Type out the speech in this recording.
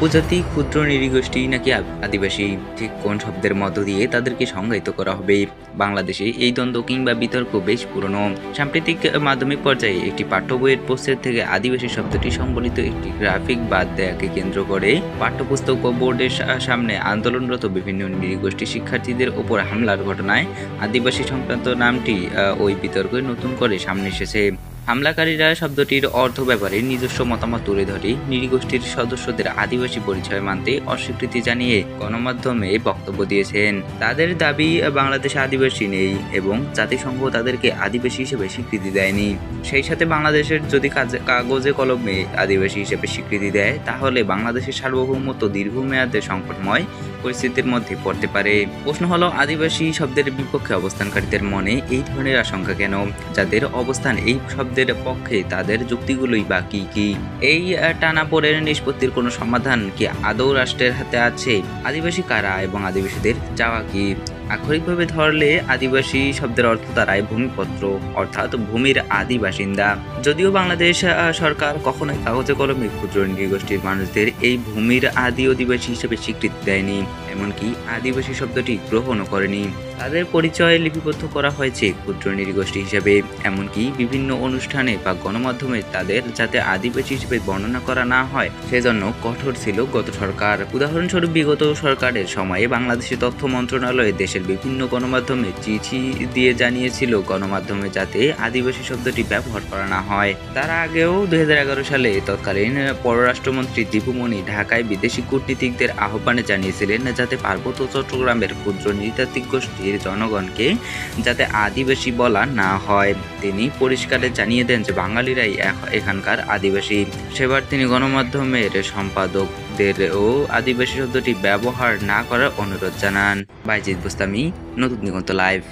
উপজাতি, ক্ষুদ্র নৃগোষ্ঠী নাকি আদিবাসী, ঠিক কোন শব্দের মধ্য দিয়ে তাদেরকে সংজ্ঞায়িত করা হবে? বাংলাদেশে এই দ্বন্দ্ব কিংবা বিতর্ক বেশ পুরনো। সাম্প্রতিক মাধ্যমিক পর্যায়ে একটি পাঠ্য বইয়ের পোস্টার থেকে আদিবাসী শব্দটি সম্বলিত একটি গ্রাফিক বাদ দেয়াকে কেন্দ্র করে পাঠ্যপুস্তক ও বোর্ডের সামনে আন্দোলনরত বিভিন্ন নৃগোষ্ঠী শিক্ষার্থীদের ওপর হামলার ঘটনায় আদিবাসী সংক্রান্ত নামটি ওই বিতর্কে নতুন করে সামনে এসেছে। হামলাকারীরা শব্দটির অর্থ ব্যাপারে নিজস্ব মতামত তুলে ধরে নৃগোষ্ঠীর সদস্যদের আদিবাসী পরিচয় মানতে অস্বীকৃতি জানিয়ে গণমাধ্যমে বক্তব্য দিয়েছেন। তাদের দাবি, বাংলাদেশে আদিবাসী নেই এবং জাতিসংঘ তাদেরকে আদিবাসী হিসেবে স্বীকৃতি দেয়নি। সেই সাথে বাংলাদেশের যদি কাগজে কলমে আদিবাসী হিসেবে স্বীকৃতি দেয়, তাহলে বাংলাদেশের সার্বভৌমত্ব দীর্ঘমেয়াদে সংকটময় পরিস্থিতির মধ্যে পড়তে পারে। প্রশ্ন হলো, আদিবাসী শব্দের বিপক্ষে অবস্থানকারীদের মনে এই ধরনের আশঙ্কা কেন? যাদের অবস্থান এই শব্দের পক্ষে, তাদের যুক্তিগুলোই বা কি কি? এই টানাপোড়েন নিষ্পত্তির কোনো সমাধান কি আদৌ রাষ্ট্রের হাতে আছে? আদিবাসী কারা এবং আদিবাসীদের চাওয়া কি? আক্ষরিকভাবে ধরলে আদিবাসী শব্দের অর্থ দাঁড়ায় ভূমিপত্র, অর্থাৎ ভূমির আদি বাসিন্দা। যদিও বাংলাদেশ সরকার কখনোই কাগজে কলমে ক্ষুদ্র নৃগোষ্ঠীর মানুষদের এই ভূমির আদি অধিবাসী হিসেবে স্বীকৃতি দেয়নি, এমনকি আদিবাসী শব্দটি গ্রহণও করেনি। তাদের পরিচয় লিপিবদ্ধ করা হয়েছে ক্ষুদ্র নৃগোষ্ঠী হিসেবে, এমনকি বিভিন্ন অনুষ্ঠানে বা গণমাধ্যমে তাদের যাতে আদিবাসী হিসেবে বর্ণনা করা না হয় সেজন্য কঠোর ছিল গত সরকার। উদাহরণস্বরূপ, বিগত সরকারের সময়ে বাংলাদেশের তথ্য মন্ত্রণালয়ে দেশের বিভিন্ন গণমাধ্যমে চিঠি দিয়ে জানিয়েছিল গণমাধ্যমে যাতে আদিবাসী শব্দটি ব্যবহার করা না হয়। তার আগেও 2011 সালে তৎকালীন পররাষ্ট্রমন্ত্রী দীপুমণি ঢাকায় বিদেশি কূটনীতিকদের আহ্বানে জানিয়েছিলেন যাতে পার্বত্য চট্টগ্রামের ক্ষুদ্র নৃতাত্ত্বিক গোষ্ঠীর জনগণকে যাতে আদিবাসী বলা না হয়। তিনি পরিষ্কারে জানিয়ে দেন যে বাঙালিরাই এখানকার আদিবাসী। সেবার তিনি গণমাধ্যমের সম্পাদকদেরও আদিবাসী শব্দটি ব্যবহার না করার অনুরোধ জানান। বাইজিদ বুস্তামি, নতুন দিগন্ত লাইভ।